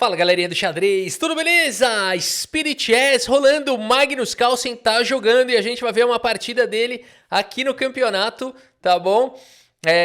Fala galerinha do xadrez, tudo beleza? Spirit Chess rolando, Magnus Carlsen tá jogando e a gente vai ver uma partida dele aqui no campeonato, tá bom?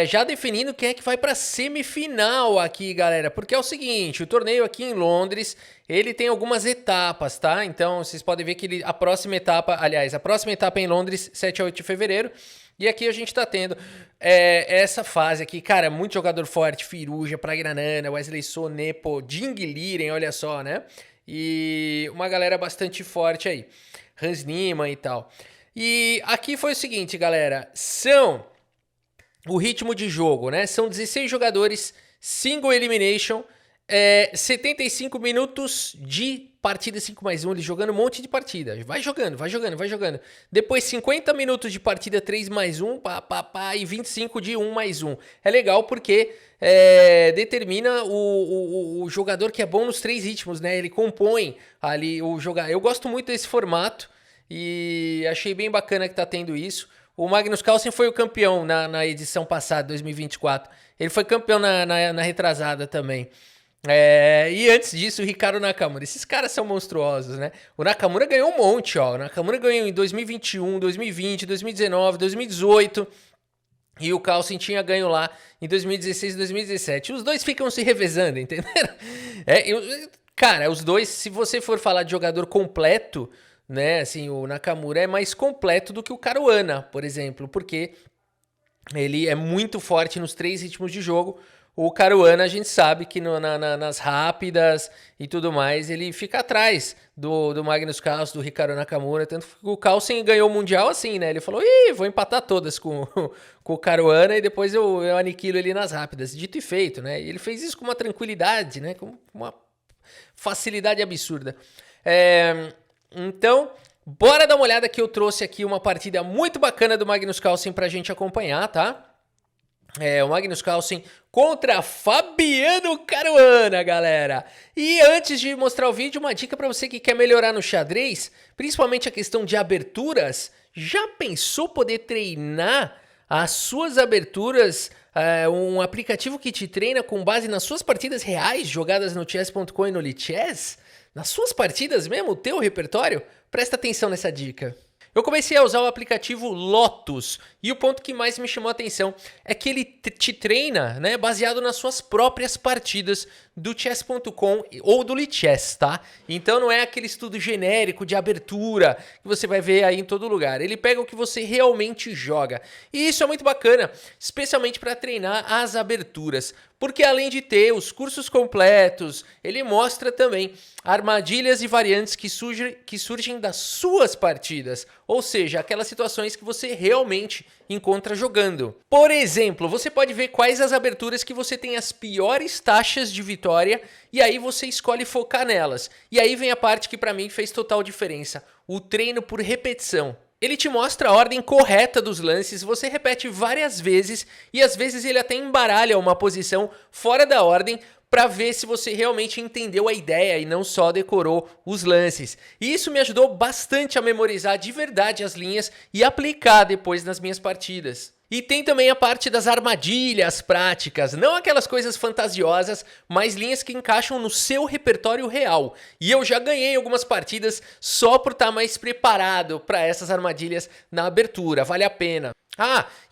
Já definindo quem é que vai pra semifinal aqui, galera, porque é o seguinte, o torneio aqui em Londres, ele tem algumas etapas, tá? Então vocês podem ver que a próxima etapa é em Londres, 7 a 8 de fevereiro, e aqui a gente tá tendo essa fase aqui, cara, muito jogador forte, Firuza, Praggnanandhaa, Wesley So, Nepo, Jing Liren, olha só, né? E uma galera bastante forte aí, Hans Niemann e tal. E aqui foi o seguinte, galera, o ritmo de jogo, né? São 16 jogadores, single elimination, 75 minutos de partida 5+1, ele jogando um monte de partida. Vai jogando. Depois 50 minutos de partida 3+1, e 25 de 1+1. É legal porque determina o jogador que é bom nos três ritmos, né? Ele compõe ali o jogador. Eu gosto muito desse formato e achei bem bacana que tá tendo isso. O Magnus Carlsen foi o campeão na edição passada, 2024. Ele foi campeão na retrasada também. E antes disso, o Hikaru Nakamura. Esses caras são monstruosos, né? O Nakamura ganhou um monte, ó. O Nakamura ganhou em 2021, 2020, 2019, 2018. E o Carlsen tinha ganho lá em 2016 e 2017. Os dois ficam se revezando, entenderam? Cara, os dois, se você for falar de jogador completo, né, assim, o Nakamura é mais completo do que o Caruana, por exemplo, porque ele é muito forte nos três ritmos de jogo. O Caruana, a gente sabe que nas rápidas e tudo mais, ele fica atrás do Magnus Carlsen, do Hikaru Nakamura. Tanto que o Carlsen ganhou o Mundial assim, né? Ele falou, vou empatar todas com o Caruana e depois eu aniquilo ele nas rápidas. Dito e feito, né? E ele fez isso com uma tranquilidade, né? Com uma facilidade absurda. Então, bora dar uma olhada que eu trouxe aqui uma partida muito bacana do Magnus Carlsen pra gente acompanhar, tá? O Magnus Carlsen contra Fabiano Caruana, galera. E antes de mostrar o vídeo, uma dica para você que quer melhorar no xadrez, principalmente a questão de aberturas. Já pensou poder treinar as suas aberturas, um aplicativo que te treina com base nas suas partidas reais jogadas no chess.com e no Lichess? Nas suas partidas mesmo, o teu repertório? Presta atenção nessa dica. Eu comecei a usar o aplicativo Lotus e o ponto que mais me chamou a atenção é que ele te treina, né, baseado nas suas próprias partidas do chess.com ou do Lichess, tá? Então não é aquele estudo genérico de abertura que você vai ver aí em todo lugar. Ele pega o que você realmente joga. E isso é muito bacana, especialmente para treinar as aberturas. Porque além de ter os cursos completos, ele mostra também armadilhas e variantes que surgem das suas partidas. Ou seja, aquelas situações que você realmente encontra jogando. Por exemplo, você pode ver quais as aberturas que você tem as piores taxas de vitória e aí você escolhe focar nelas. E aí vem a parte que para mim fez total diferença, o treino por repetição. Ele te mostra a ordem correta dos lances, você repete várias vezes e às vezes ele até embaralha uma posição fora da ordem para ver se você realmente entendeu a ideia e não só decorou os lances. E isso me ajudou bastante a memorizar de verdade as linhas e aplicar depois nas minhas partidas. E tem também a parte das armadilhas práticas, não aquelas coisas fantasiosas, mas linhas que encaixam no seu repertório real. E eu já ganhei algumas partidas só por estar mais preparado para essas armadilhas na abertura, vale a pena.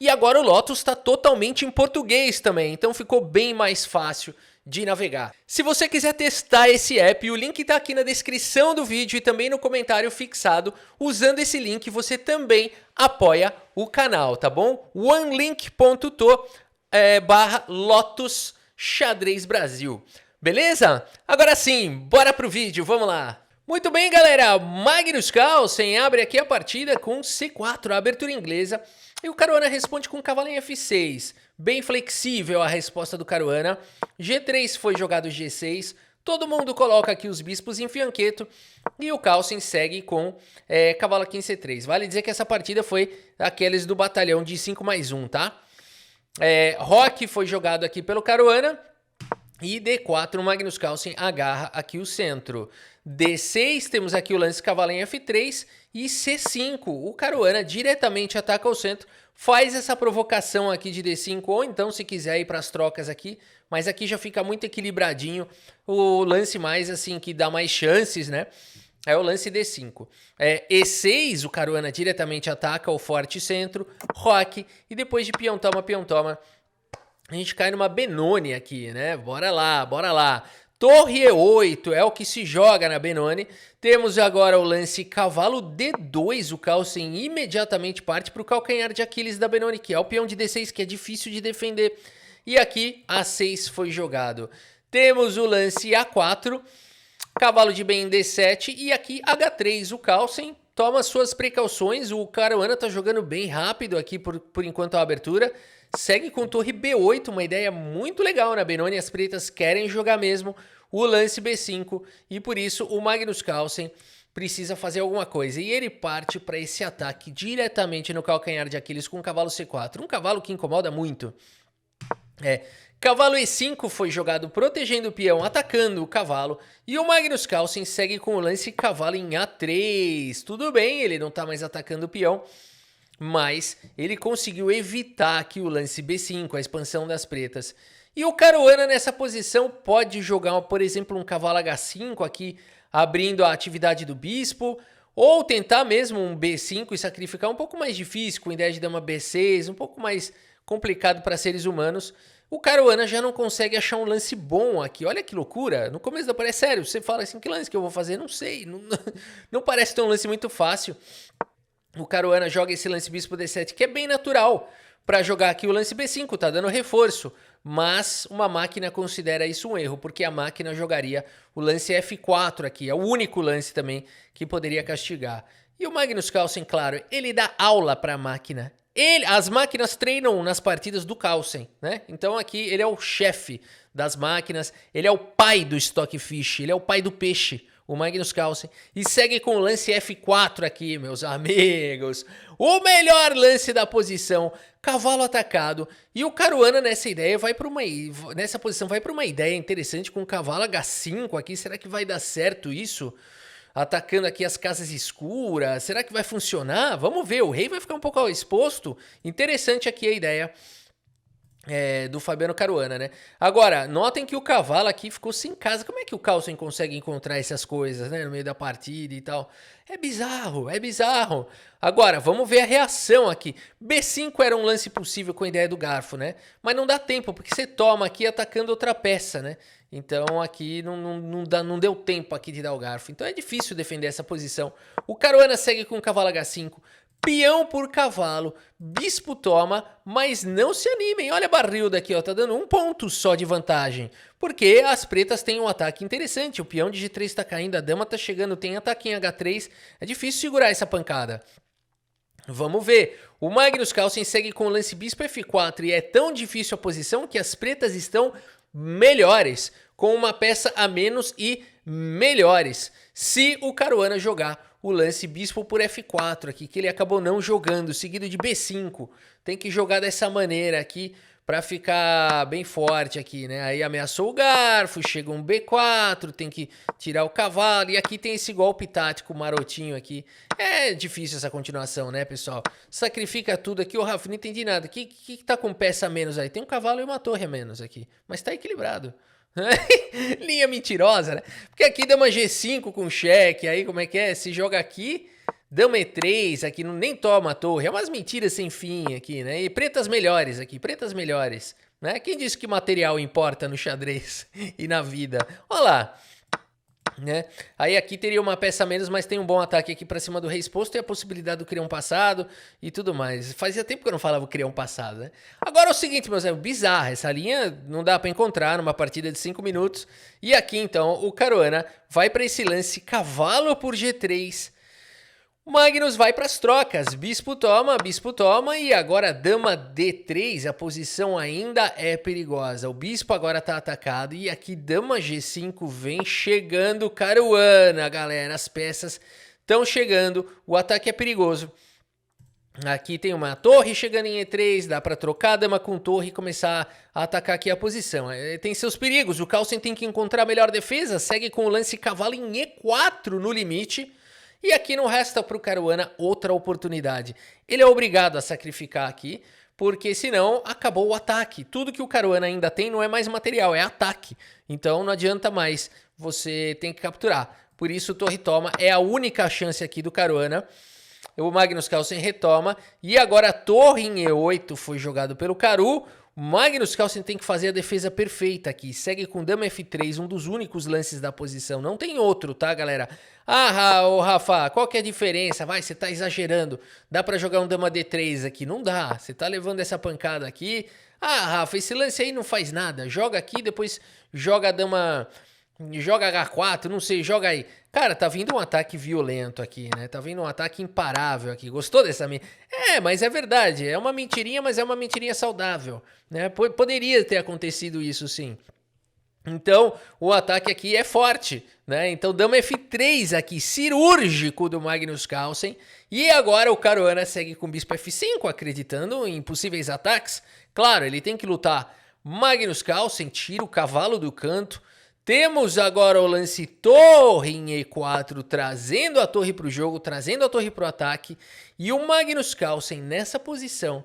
E agora o Lotus está totalmente em português também, então ficou bem mais fácil de navegar. Se você quiser testar esse app, o link está aqui na descrição do vídeo e também no comentário fixado. Usando esse link, você também apoia o canal, tá bom? onelink.to/Lotus Xadrez Brasil. Beleza? Agora sim, bora pro vídeo, vamos lá! Muito bem, galera, Magnus Carlsen abre aqui a partida com C4, a abertura inglesa, e o Caruana responde com cavalo em F6. Bem flexível a resposta do Caruana. G3 foi jogado G6, todo mundo coloca aqui os bispos em fianqueto, e o Carlsen segue com cavalo aqui em C3. Vale dizer que essa partida foi aqueles do batalhão de 5+1, tá? Roque foi jogado aqui pelo Caruana, e D4, o Magnus Carlsen agarra aqui o centro. D6, temos aqui o lance cavalo em F3 e C5. O Caruana diretamente ataca o centro, faz essa provocação aqui de D5, ou então se quiser ir para as trocas aqui, mas aqui já fica muito equilibradinho, o lance mais assim, que dá mais chances, né? É o lance D5. E6, o Caruana diretamente ataca o forte centro, roque, e depois de peão toma, a gente cai numa Benoni aqui, né? Bora lá, bora lá. Torre E8 é o que se joga na Benoni. Temos agora o lance cavalo D2, o Carlsen imediatamente parte para o calcanhar de Aquiles da Benoni, que é o peão de D6, que é difícil de defender. E aqui A6 foi jogado. Temos o lance A4, cavalo de bem em D7 e aqui H3, o Carlsen toma suas precauções, o Caruana tá jogando bem rápido aqui por enquanto a abertura, segue com torre B8, uma ideia muito legal na Benoni, as pretas querem jogar mesmo o lance B5 e por isso o Magnus Carlsen precisa fazer alguma coisa e ele parte para esse ataque diretamente no calcanhar de Aquiles com o cavalo C4, um cavalo que incomoda muito. Cavalo E5 foi jogado protegendo o peão, atacando o cavalo. E o Magnus Carlsen segue com o lance cavalo em A3. Tudo bem, ele não está mais atacando o peão, mas ele conseguiu evitar aqui o lance B5, a expansão das pretas. E o Caruana nessa posição pode jogar, por exemplo, um cavalo H5 aqui, abrindo a atividade do bispo. Ou tentar mesmo um B5 e sacrificar, um pouco mais difícil, com ideia de dama B6, um pouco mais complicado para seres humanos. O Caruana já não consegue achar um lance bom aqui. Olha que loucura. No começo da partida, é sério, você fala assim, que lance que eu vou fazer? Não sei. Não parece ter um lance muito fácil. O Caruana joga esse lance bispo D7, que é bem natural para jogar aqui o lance B5, tá dando reforço. Mas uma máquina considera isso um erro, porque a máquina jogaria o lance F4 aqui. É o único lance também que poderia castigar. E o Magnus Carlsen, claro, ele dá aula para a máquina. As máquinas treinam nas partidas do Carlsen, né? Então aqui ele é o chefe das máquinas, ele é o pai do Stockfish, ele é o pai do peixe, o Magnus Carlsen. E segue com o lance F4 aqui, meus amigos. O melhor lance da posição, cavalo atacado. E o Caruana nessa posição vai para uma ideia interessante com o cavalo H5 aqui. Será que vai dar certo isso? Atacando aqui as casas escuras, será que vai funcionar? Vamos ver, o rei vai ficar um pouco exposto. Interessante aqui a ideia do Fabiano Caruana, né? Agora, notem que o cavalo aqui ficou sem casa. Como é que o Carlsen consegue encontrar essas coisas, né? No meio da partida e tal. É bizarro, é bizarro. Agora, vamos ver a reação aqui. B5 era um lance possível com a ideia do garfo, né? Mas não dá tempo, porque você toma aqui atacando outra peça, né? Então aqui não deu tempo aqui de dar o garfo. Então é difícil defender essa posição. O Caruana segue com o cavalo H5. Peão por cavalo. Bispo toma, mas não se animem. Olha a barrilda aqui, ó. Tá dando 1 ponto só de vantagem. Porque as pretas têm um ataque interessante. O peão de G3 tá caindo, a dama tá chegando, tem ataque em H3. É difícil segurar essa pancada. Vamos ver. O Magnus Carlsen segue com o lance bispo F4 e é tão difícil a posição que as pretas estão melhores, com uma peça a menos e melhores. Se o Caruana jogar o lance bispo por F4 aqui, que ele acabou não jogando, seguido de B5. Tem que jogar dessa maneira aqui para ficar bem forte aqui, né? Aí ameaçou o garfo, chega um B4, tem que tirar o cavalo. E aqui tem esse golpe tático marotinho aqui. É difícil essa continuação, né, pessoal? Sacrifica tudo aqui. Ô, Rafa, não entendi nada. O que tá com peça a menos aí? Tem um cavalo e uma torre a menos aqui. Mas tá equilibrado. Linha mentirosa, né? Porque aqui dama G5 com cheque. Aí como é que é? Se joga aqui... Dama E3 aqui, nem toma a torre. É umas mentiras sem fim aqui, né? E pretas melhores aqui, pretas melhores, né? Quem disse que material importa no xadrez e na vida? Olha lá, né? Aí aqui teria uma peça a menos, mas tem um bom ataque aqui pra cima do rei exposto e a possibilidade do crião passado e tudo mais. Fazia tempo que eu não falava o crião passado, né? Agora é o seguinte, meus amigos, bizarra. Essa linha não dá pra encontrar numa partida de 5 minutos. E aqui, então, o Caruana vai pra esse lance cavalo por G3. Magnus vai para as trocas, bispo toma e agora dama D3, a posição ainda é perigosa. O bispo agora está atacado e aqui dama G5 vem chegando Caruana, galera. As peças estão chegando, o ataque é perigoso. Aqui tem uma torre chegando em E3, dá para trocar dama com torre e começar a atacar aqui a posição. Tem seus perigos, o Carlsen tem que encontrar a melhor defesa, segue com o lance cavalo em E4 no limite. E aqui não resta para o Caruana outra oportunidade. Ele é obrigado a sacrificar aqui, porque senão acabou o ataque. Tudo que o Caruana ainda tem não é mais material, é ataque. Então não adianta mais, você tem que capturar. Por isso torre toma é a única chance aqui do Caruana. O Magnus Carlsen retoma. E agora a torre em E8 foi jogado pelo Caru. O Magnus Carlsen tem que fazer a defesa perfeita aqui. Segue com dama F3, um dos únicos lances da posição. Não tem outro, tá, galera? Ô Rafa, qual que é a diferença? Vai, você tá exagerando. Dá pra jogar um dama D3 aqui? Não dá. Você tá levando essa pancada aqui. Rafa, esse lance aí não faz nada. Joga aqui, depois joga a dama... Joga H4, não sei, joga aí. Cara, tá vindo um ataque violento aqui, né? Tá vindo um ataque imparável aqui. Gostou dessa mentira? Mas é verdade. É uma mentirinha, mas é uma mentirinha saudável, né? Poderia ter acontecido isso, sim. Então, o ataque aqui é forte, né? Então, dama F3 aqui, cirúrgico do Magnus Carlsen. E agora o Caruana segue com bispo F5, acreditando em possíveis ataques. Claro, ele tem que lutar. Magnus Carlsen tira o cavalo do canto. Temos agora o lance torre em E4, trazendo a torre para o jogo, trazendo a torre para o ataque. E o Magnus Carlsen nessa posição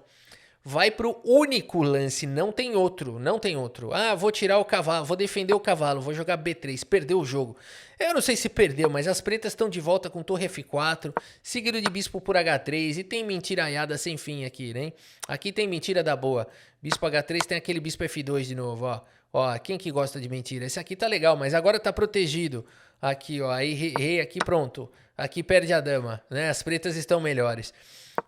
vai para o único lance, não tem outro, não tem outro. Vou tirar o cavalo, vou defender o cavalo, vou jogar B3, perdeu o jogo. Eu não sei se perdeu, mas as pretas estão de volta com torre F4, seguido de bispo por H3 e tem mentiraiada sem fim aqui, né? Aqui tem mentira da boa. Bispo H3 tem aquele bispo F2 de novo, ó. Ó, quem que gosta de mentira? Esse aqui tá legal, mas agora tá protegido. Aqui, ó, aí rei aqui, pronto. Aqui perde a dama, né? As pretas estão melhores.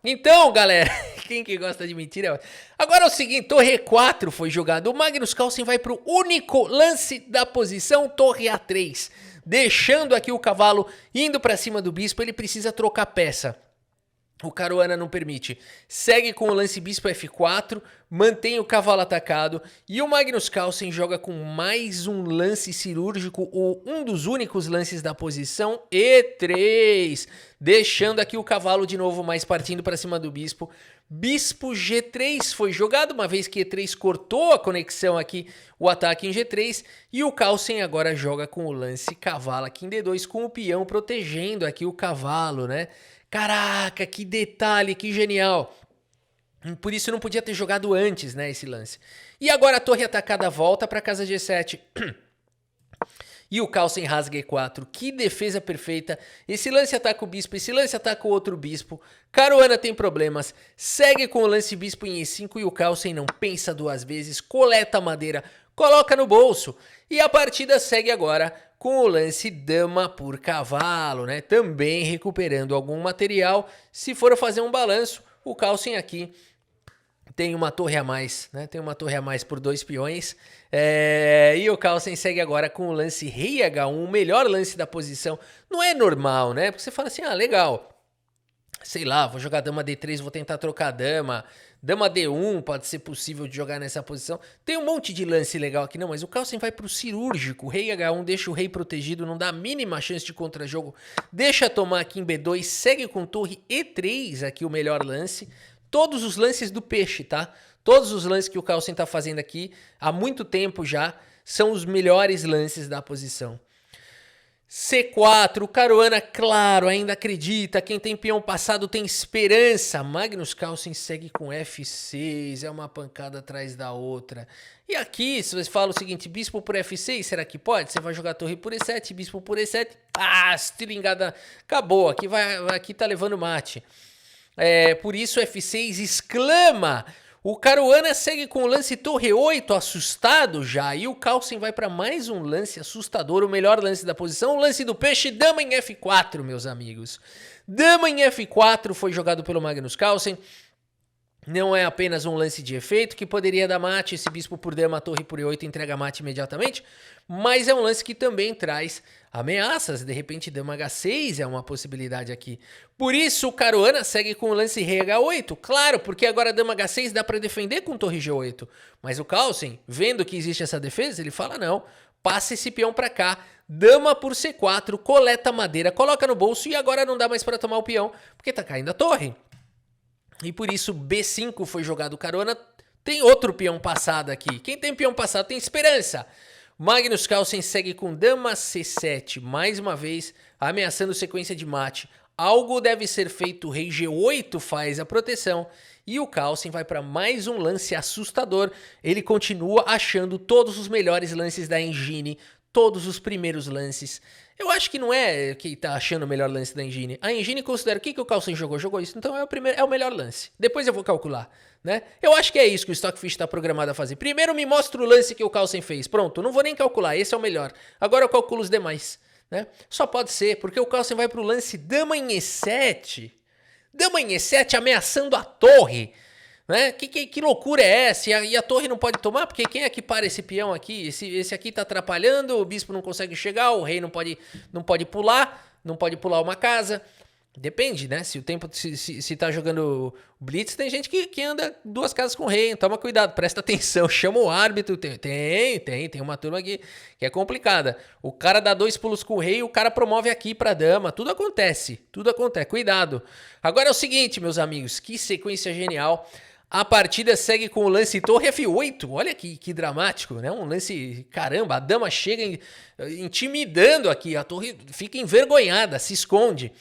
Então, galera, quem que gosta de mentira? Agora é o seguinte, torre E4 foi jogado. O Magnus Carlsen vai pro único lance da posição, torre A3. Deixando aqui o cavalo indo pra cima do bispo, ele precisa trocar peça. O Caruana não permite. Segue com o lance bispo F4, mantém o cavalo atacado e o Magnus Carlsen joga com mais um lance cirúrgico, ou um dos únicos lances da posição, E3, deixando aqui o cavalo de novo mais partindo para cima do bispo. Bispo G3 foi jogado, uma vez que E3 cortou a conexão aqui, o ataque em G3, e o Carlsen agora joga com o lance cavalo aqui em D2, com o peão protegendo aqui o cavalo, né? Caraca, que detalhe, que genial. Por isso não podia ter jogado antes, né, esse lance. E agora a torre atacada volta para casa G7. E o Carlsen rasga E4. Que defesa perfeita. Esse lance ataca o bispo, esse lance ataca o outro bispo. Caruana tem problemas. Segue com o lance bispo em E5 e o Carlsen não pensa duas vezes. Coleta a madeira, coloca no bolso. E a partida segue agora com o lance dama por cavalo, né? Também recuperando algum material. Se for fazer um balanço, o Carlsen aqui tem uma torre a mais, né? Tem uma torre a mais por 2 peões. E o Carlsen segue agora com o lance rei H1, o melhor lance da posição. Não é normal, né? Porque você fala assim, legal. Sei lá, vou jogar dama D3, vou tentar trocar a dama. Dama D1 pode ser possível de jogar nessa posição. Tem um monte de lance legal aqui, não, mas o Carlsen vai pro cirúrgico. Rei H1 deixa o rei protegido, não dá a mínima chance de contra-jogo. Deixa tomar aqui em B2, segue com torre E3 aqui o melhor lance. Todos os lances do peixe, tá? Todos os lances que o Carlsen tá fazendo aqui, há muito tempo já, são os melhores lances da posição. C4, o Caruana, claro, ainda acredita. Quem tem peão passado tem esperança. Magnus Carlsen segue com F6, é uma pancada atrás da outra. E aqui, se você fala o seguinte, bispo por F6, será que pode? Você vai jogar torre por E7, bispo por E7. Estilingada, acabou, aqui tá levando mate. Por isso F6 exclama. O Caruana segue com o lance torre 8, assustado já. E o Carlsen vai para mais um lance assustador, o melhor lance da posição. O lance do peixe, dama em F4, meus amigos. Dama em F4 foi jogado pelo Magnus Carlsen. Não é apenas um lance de efeito que poderia dar mate, esse bispo por dama, torre por E8 entrega mate imediatamente, mas é um lance que também traz ameaças, de repente dama H6 é uma possibilidade aqui. Por isso o Caruana segue com o lance rei H8, claro, porque agora dama H6 dá para defender com torre G8, mas o Carlsen, vendo que existe essa defesa, ele fala não, passa esse peão para cá, dama por C4, coleta madeira, coloca no bolso e agora não dá mais para tomar o peão, porque tá caindo a torre. E por isso B5 foi jogado o Caruana. Tem outro peão passado aqui. Quem tem peão passado tem esperança. Magnus Carlsen segue com dama C7, mais uma vez, ameaçando sequência de mate. Algo deve ser feito, rei G8 faz a proteção. E o Carlsen vai para mais um lance assustador. Ele continua achando todos os melhores lances da engine, todos os primeiros lances. Eu acho que não é que tá achando o melhor lance da engine. A engine considera o que o Carlsen jogou? Jogou isso. Então é o melhor lance. Depois eu vou calcular, né? Eu acho que é isso que o Stockfish está programado a fazer. Primeiro me mostra o lance que o Carlsen fez. Pronto, não vou nem calcular. Esse é o melhor. Agora eu calculo os demais, né? Só pode ser, porque o Carlsen vai pro lance dama em E7. Dama em E7 ameaçando a torre, né? Que loucura é essa? E a torre não pode tomar? Porque quem é que para esse peão aqui? Esse aqui tá atrapalhando, o bispo não consegue chegar, o rei não pode pular uma casa. Depende, né? Se o tempo se tá jogando blitz, tem gente que anda duas casas com o rei. Toma cuidado, presta atenção, chama o árbitro. Tem uma turma aqui que é complicada. O cara dá 2 pulos com o rei, o cara promove aqui pra dama. Tudo acontece. Cuidado. Agora é o seguinte, meus amigos, que sequência genial. A partida segue com o lance torre F8. Olha que dramático, né? Um lance, caramba, a dama chega intimidando aqui. A torre fica envergonhada, se esconde.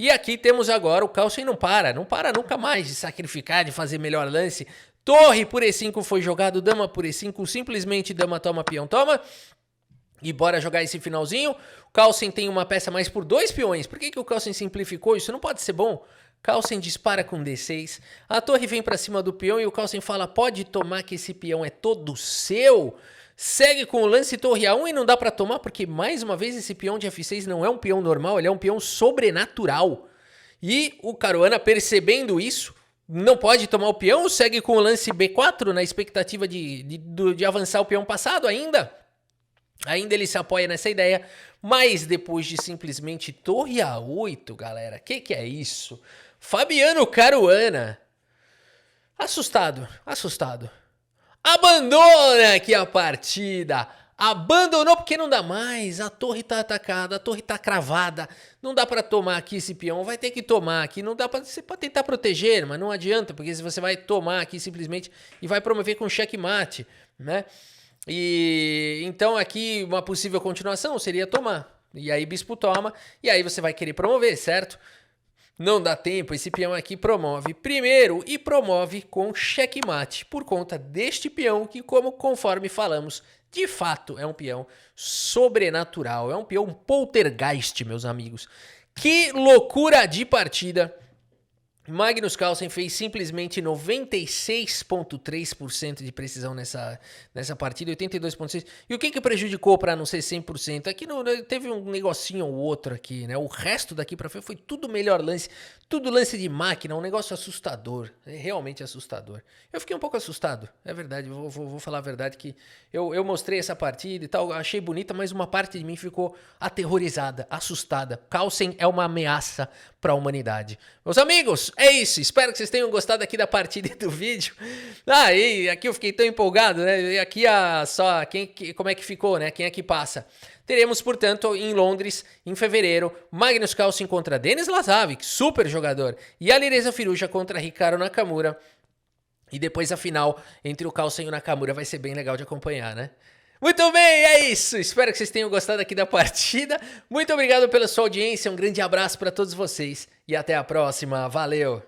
E aqui temos agora o Carlsen não para nunca mais de sacrificar, de fazer melhor lance. Torre por E5 foi jogado, dama por E5, simplesmente dama toma, peão toma. E bora jogar esse finalzinho. O Carlsen tem uma peça mais por 2 peões. Por que o Carlsen simplificou? Isso não pode ser bom. Carlsen dispara com D6. A torre vem pra cima do peão e o Carlsen fala, pode tomar que esse peão é todo seu. Segue com o lance torre A1 e não dá pra tomar porque, mais uma vez, esse peão de F6 não é um peão normal, ele é um peão sobrenatural. E o Caruana, percebendo isso, não pode tomar o peão, segue com o lance B4 na expectativa de avançar o peão passado ainda. Ainda ele se apoia nessa ideia, mas depois de simplesmente torre A8, galera, que é isso? Fabiano Caruana, assustado. Abandona aqui a partida. Abandonou porque não dá mais. A torre tá atacada, a torre tá cravada. Não dá pra tomar aqui esse peão. Vai ter que tomar aqui. Não dá pra... Você pode tentar proteger, mas não adianta. Porque se você vai tomar aqui simplesmente e vai promover com checkmate, né? E então aqui uma possível continuação seria tomar. E aí bispo toma. E aí você vai querer promover, certo? Não dá tempo, esse peão aqui promove primeiro e promove com checkmate, por conta deste peão que, conforme falamos, de fato é um peão sobrenatural, é um peão poltergeist, meus amigos. Que loucura de partida! Magnus Carlsen fez simplesmente 96,3% de precisão nessa partida, 82,6%. E o que prejudicou para não ser 100%? Aqui teve um negocinho ou outro aqui, né? O resto daqui para frente foi tudo melhor lance, tudo lance de máquina, um negócio assustador, realmente assustador. Eu fiquei um pouco assustado, é verdade, vou falar a verdade que eu mostrei essa partida e tal, achei bonita, mas uma parte de mim ficou aterrorizada, assustada. Carlsen é uma ameaça para a humanidade. Meus amigos, é isso, espero que vocês tenham gostado aqui da partida e do vídeo. E aqui eu fiquei tão empolgado, né? E aqui como é que ficou, né? Quem é que passa? Teremos, portanto, em Londres, em fevereiro, Magnus Carlsen contra Denis Lazavic, super jogador, e Alireza Firuza contra Hikaru Nakamura. E depois a final entre o Carlsen e o Nakamura vai ser bem legal de acompanhar, né? Muito bem, é isso. Espero que vocês tenham gostado aqui da partida. Muito obrigado pela sua audiência, um grande abraço para todos vocês e até a próxima. Valeu!